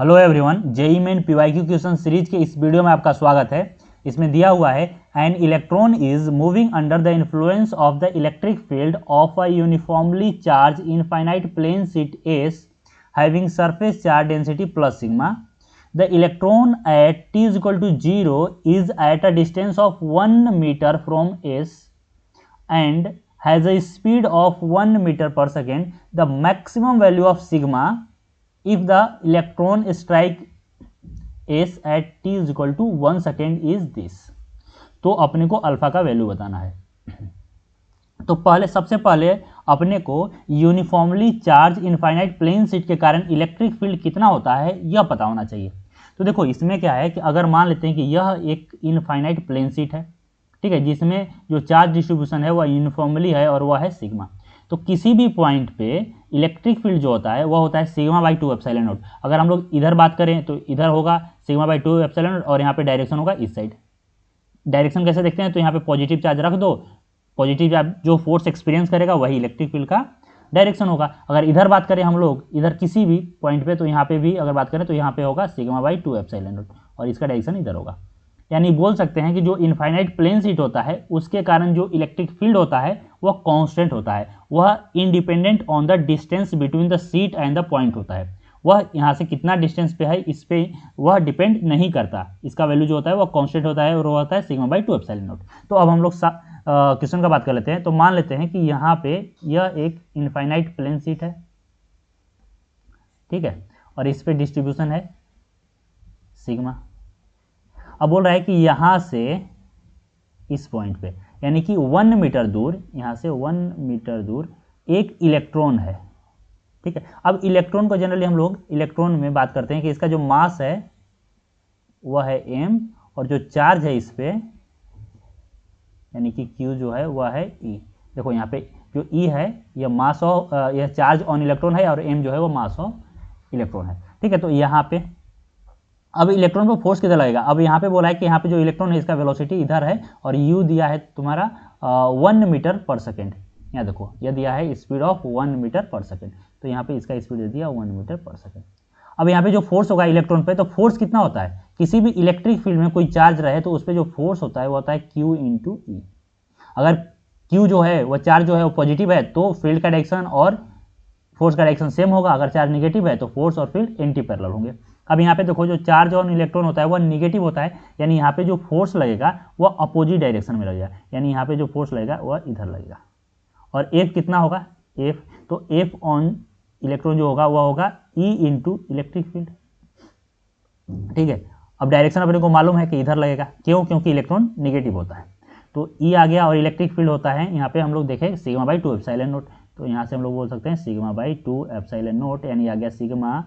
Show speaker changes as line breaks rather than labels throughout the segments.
Hello everyone, JEE main PYQ question series के इस video में आपका स्वागत है। इसमें दिया हुआ है an electron is moving under the influence of the electric field of a uniformly charge infinite plane sheet as having surface charge density plus sigma. The electron at t is equal to 0 is at a distance of 1 meter from s and has a speed of 1 meter per second. The maximum value of sigma if the electron strike s at t is equal to 1 second is this। तो अपने को alpha का value बताना है। तो सबसे पहले अपने को uniformly charge infinite plane sheet के कारण इलेक्ट्रिक फील्ड कितना होता है यह पता होना चाहिए। तो देखो इसमें क्या है कि अगर मान लेते हैं कि यह एक इनफाइनाइट प्लेन शीट है, ठीक है, जिसमें जो चार्ज डिस्ट्रीब्यूशन है वह यूनिफॉर्मली है और वह है सिग्मा। तो किसी भी पॉइंट पे इलेक्ट्रिक फील्ड जो होता है वह होता है सिग्मा बाई 2 एप्सिलॉन नॉट। अगर हम लोग इधर बात करें तो इधर होगा सिग्मा बाई 2 एप्सिलॉन नॉट और यहाँ पे डायरेक्शन होगा इस साइड। डायरेक्शन कैसे देखते हैं, तो यहाँ पे पॉजिटिव चार्ज रख दो, पॉजिटिव चार्ज जो फोर्स एक्सपीरियंस करेगा वही इलेक्ट्रिक फील्ड का डायरेक्शन होगा। अगर इधर बात करें हम लोग इधर किसी भी पॉइंट पे, तो यहाँ पे भी अगर बात करें तो यहाँ पे होगा सिग्मा बाई 2 एप्सिलॉन नॉट और इसका डायरेक्शन इधर होगा। यानी बोल सकते हैं कि जो इनफाइनाइट प्लेन शीट होता है उसके कारण जो इलेक्ट्रिक फील्ड होता है वह कांस्टेंट होता है, वह independent on the distance between the sheet and the point होता है। वह यहाँ से कितना डिस्टेंस पे है इस पे वह डिपेंड नहीं करता, इसका वैल्यू जो होता है वह कांस्टेंट होता है और वह होता है सिग्मा बाई 2 एप्सिलॉन नॉट। तो अब हम लोग क्वेश्चन का बात कर लेते हैं। तो मान लेते हैं कि यहाँ पे यह एक इनफाइनाइट प्लेन शीट है, ठीक है, और इस पे डिस्ट्रीब्यूशन है सिग्मा। अब बोल रहा है कि यहाँ से इस पॉइंट पे यानी कि 1 मीटर दूर, यहाँ से 1 मीटर दूर एक इलेक्ट्रॉन है, ठीक है। अब इलेक्ट्रॉन को जनरली हम लोग इलेक्ट्रॉन में बात करते हैं कि इसका जो मास है वह है m और जो चार्ज है इस पे यानी कि q जो है वह है e। देखो यहाँ पे जो e है यह मास ऑफ यह चार्ज ऑन इलेक्ट्रॉन है और m जो है वो मास ऑफ इलेक्ट्रॉन है, ठीक है। तो यहाँ पे अब इलेक्ट्रॉन पर फोर्स किधर लगेगा, अब यहाँ पे बोला है कि यहाँ पे जो इलेक्ट्रॉन है इसका वेलोसिटी इधर है और u दिया है तुम्हारा 1 मीटर पर सेकेंड। यहाँ देखो यह दिया है स्पीड ऑफ 1 मीटर पर सेकेंड, तो यहाँ पे इसका स्पीड दे दिया 1 मीटर पर सेकेंड। अब यहाँ पे जो फोर्स होगा इलेक्ट्रॉन पे, तो फोर्स कितना होता है, किसी भी इलेक्ट्रिक फील्ड में कोई चार्ज रहे तो उस पर जो फोर्स होता है वो होता है Q इंटू ई। अगर Q जो है वह चार्ज जो है वो पॉजिटिव है तो फील्ड का डायरेक्शन और फोर्स का डायरेक्शन सेम होगा, अगर चार्ज नेगेटिव है तो फोर्स और फील्ड एंटी पैरेलल होंगे। अब यहाँ पे देखो जो चार्ज और इलेक्ट्रॉन होता है वह नेगेटिव होता है, यानी यहाँ पे जो फोर्स लगेगा वह अपोजिट डायरेक्शन में लगेगा, यानी यहाँ पे जो फोर्स लगेगा वह इधर लगेगा। और F कितना होगा F, तो F ऑन इलेक्ट्रॉन जो होगा वह होगा E इंटू इलेक्ट्रिक फील्ड, ठीक है। अब डायरेक्शन अपने को मालूम है कि इधर लगेगा, क्यों, क्योंकि इलेक्ट्रॉन नेगेटिव होता है। तो E आ गया और इलेक्ट्रिक फील्ड होता है यहाँ पे हम लोग देखें सिग्मा बाई 2 एप्सिलॉन नॉट, तो यहाँ से हम लोग बोल सकते हैं सिग्मा बाई 2 एप्सिलॉन नॉट, यानी आ गया sigma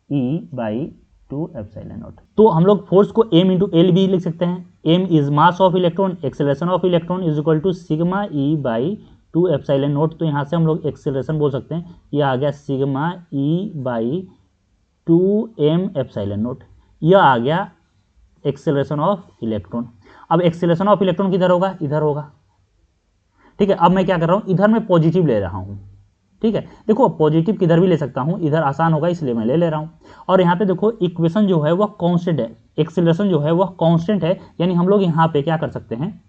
E by 2 epsilon naught. तो हम लोग फोर्स को m इंटू एल भी लिख सकते हैं। m is mass of electron, acceleration of electron is equal to sigma E by 2 epsilon naught. तो यहाँ से हम लोग एक्सेलरेशन बोल सकते हैं, यह आ गया sigma E by 2m epsilon not. यह आ गया एक्सेलरेशन ऑफ इलेक्ट्रॉन। अब एक्सेलरेशन ऑफ इलेक्ट्रॉन किधर होगा, इधर होगा, ठीक है। अब मैं क्या कर रहा हूँ, इधर मैं पॉजिटिव ले रहा हूँ, ठीक है। देखो पॉजिटिव किधर भी ले सकता हूँ, इधर आसान होगा इसलिए मैं ले रहा हूँ। और यहाँ पे देखो इक्वेशन जो है वह कांस्टेंट है, एक्सेलरेशन जो है वह कांस्टेंट है, यानी हम लोग यहाँ पे क्या कर सकते हैं,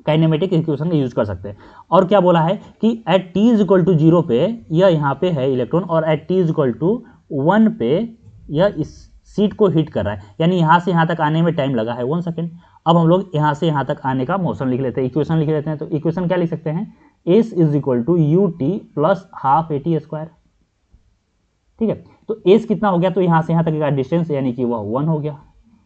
काइनेमेटिक इक्वेशन का यूज कर सकते हैं। और क्या बोला है कि at t is equal to 0 पे यह यहाँ पे है इलेक्ट्रॉन और at t is equal to 1 पे यह इस सीट को हिट कर रहा है, यानी यहाँ से यहाँ तक आने में टाइम लगा है 1 सेकेंड। अब हम लोग यहाँ से यहाँ तक आने का मोशन लिख लेते हैं, इक्वेशन लिख लेते हैं। तो इक्वेशन क्या लिख सकते हैं, s is equal to u t plus half a t square, ठीक है। तो s कितना हो गया, तो यहाँ से यहाँ तक का डिस्टेंस यानी कि वह 1 हो गया।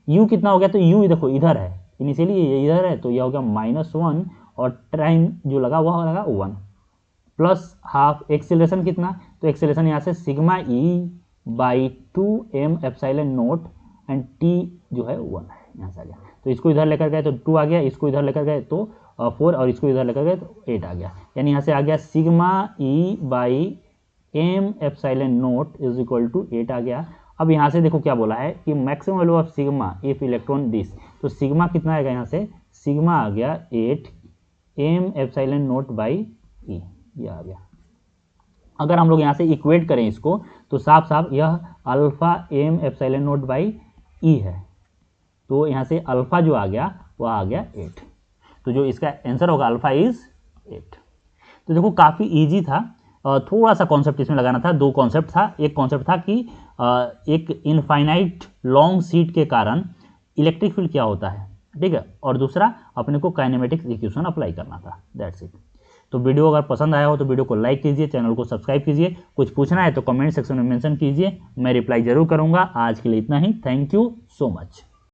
u कितना हो गया, तो u देखो इधर है, इनिशियली ये इधर है तो यह हो गया -1 और टाइम जो लगा वह लगा 1 प्लस हाफ। एक्सेलरेशन कितना, तो एक्सेलरेशन यहाँ से sigma E by 2m epsilon not and t जो है 1 है, यहाँ से आ गया। तो इसको इधर लेकर गए तो 2 आ गया, इसको इधर लेकर गए तो 4 और इसको इधर लेकर गए तो 8 आ गया, यानी यहाँ से आ गया sigma E by m epsilon naught is equal to 8 आ गया। अब यहाँ से देखो क्या बोला है कि maximum value of sigma if electron this, तो सिग्मा कितना आएगा, यहाँ से सिग्मा आ गया 8 m epsilon naught by E, ये आ गया। अगर हम लोग यहाँ से इक्वेट करें इसको तो साफ साफ यह alpha m epsilon naught by e है, तो यहाँ से अल्फा जो आ गया वह आ गया 8। तो जो इसका आंसर होगा अल्फा इज 8। तो देखो काफ़ी इजी था, थोड़ा सा कॉन्सेप्ट इसमें लगाना था। दो कॉन्सेप्ट था, एक कॉन्सेप्ट था कि एक इनफाइनाइट लॉन्ग शीट के कारण इलेक्ट्रिक फील्ड क्या होता है, ठीक है, और दूसरा अपने को काइनेमेटिक्स इक्वेशन अप्लाई करना था, दैट्स इट। तो वीडियो अगर पसंद आया हो तो वीडियो को लाइक कीजिए, चैनल को सब्सक्राइब कीजिए, कुछ पूछना है तो कमेंट सेक्शन में मेंशन कीजिए, मैं रिप्लाई जरूर करूंगा। आज के लिए इतना ही, थैंक यू सो मच।